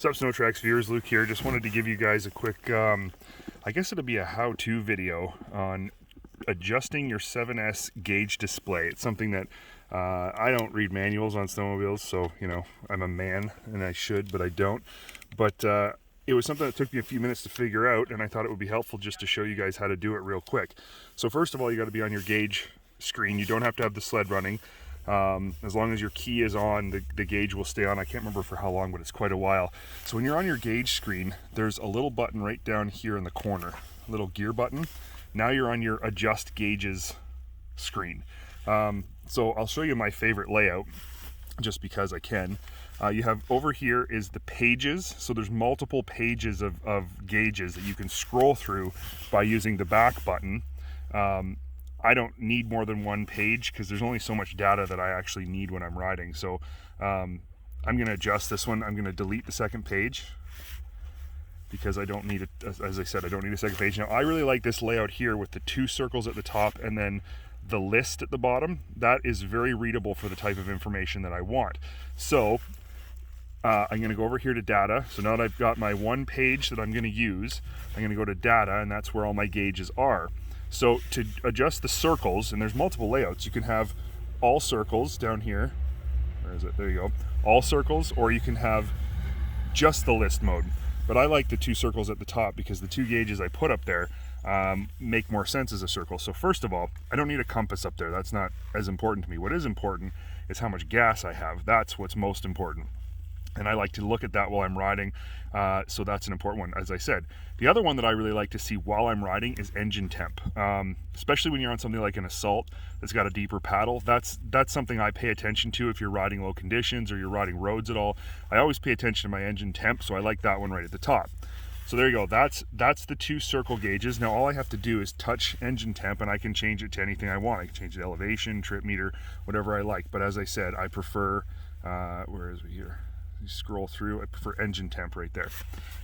What's up, SnowTrax viewers? Luke here. Just wanted to give you guys a quick, I guess it'll be a how-to video on adjusting your 7S gauge display. It's something that I don't read manuals on snowmobiles, so, you know, I'm a man and I should, but I don't. But it was something that took me a few minutes to figure out, and I thought it would be helpful just to show you guys how to do it real quick. So first of all, you got to be on your gauge screen. You don't have to have the sled running. As long as your key is on, the gauge will stay on. I can't remember for how long, but it's quite a while. So when you're on your gauge screen, there's a little button right down here in the corner, a little gear button. Now you're on your adjust gauges screen. So I'll show you my favorite layout just because I can. You have over here is the pages. So there's multiple pages of gauges that you can scroll through by using the back button. I don't need more than one page because there's only so much data that I actually need when I'm riding. So I'm going to adjust this one. I'm going to delete the second page because I don't need it. As I said, I don't need a second page. Now I really like this layout here with the two circles at the top and then the list at the bottom. That is very readable for the type of information that I want. So I'm going to go over here to data. So now that I've got my one page that I'm going to use, I'm going to go to data, and that's where all my gauges are. So to adjust the circles, and there's multiple layouts, you can have all circles down here. Where is it? There you go. All circles, or you can have just the list mode. But I like the two circles at the top because the two gauges I put up there make more sense as a circle. So first of all, I don't need a compass up there. That's not as important to me. What is important is how much gas I have. That's what's most important. And I like to look at that while I'm riding, so that's an important one, as I said. The other one that I really like to see while I'm riding is engine temp, especially when you're on something like an Assault that's got a deeper paddle. That's something I pay attention to if you're riding low conditions or you're riding roads at all. I always pay attention to my engine temp, so I like that one right at the top. So there you go, that's the two circle gauges. Now all I have to do is touch engine temp and I can change it to anything I want. I can change the elevation, trip meter, whatever I like. But as I said, I prefer, where is it here? You scroll through, I prefer engine temp right there.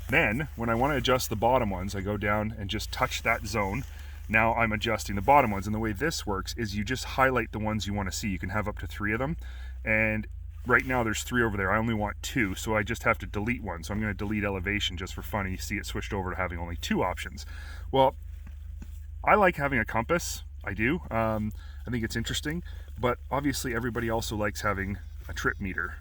Then when I want to adjust the bottom ones, I go down and just touch that zone. Now I'm adjusting the bottom ones, and the way this works is you just highlight the ones you want to see. You can have up to 3 of them, and right now there's 3 over there. I only want 2, so I just have to delete one. So I'm going to delete elevation just for fun, and you see it switched over to having only 2 options. Well, I like having a compass. I do. I think it's interesting, but obviously everybody also likes having a trip meter.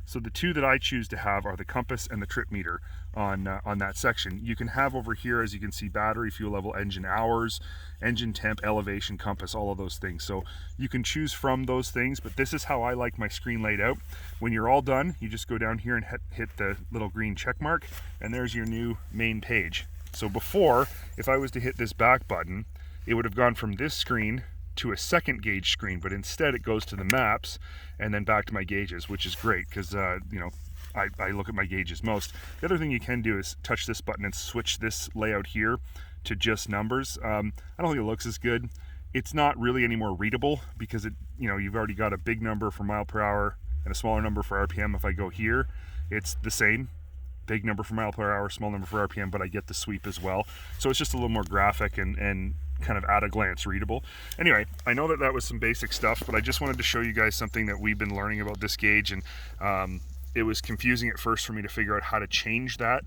So the 2 that I choose to have are the compass and the trip meter on that section. You can have over here, as you can see, battery, fuel level, engine hours, engine temp, elevation, compass, all of those things. So you can choose from those things, but this is how I like my screen laid out. When you're all done, you just go down here and hit the little green check mark, and there's your new main page. So before, if I was to hit this back button, it would have gone from this screen to a second gauge screen, but instead it goes to the maps and then back to my gauges, which is great because you know, I look at my gauges most. The other thing you can do is touch this button and switch this layout here to just numbers. I don't think it looks as good. It's not really any more readable because it, you know, you've already got a big number for mile per hour and a smaller number for RPM. If I go here, it's the same. Big number for mile per hour, small number for RPM, but I get the sweep as well. So it's just a little more graphic and kind of at a glance readable. Anyway, I know that was some basic stuff, but I just wanted to show you guys something that we've been learning about this gauge, and it was confusing at first for me to figure out how to change that.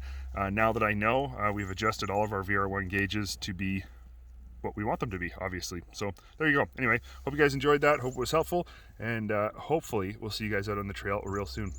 Now that I know, we've adjusted all of our VR1 gauges to be what we want them to be, obviously. So there you go. Anyway, hope you guys enjoyed that. Hope it was helpful, and hopefully we'll see you guys out on the trail real soon.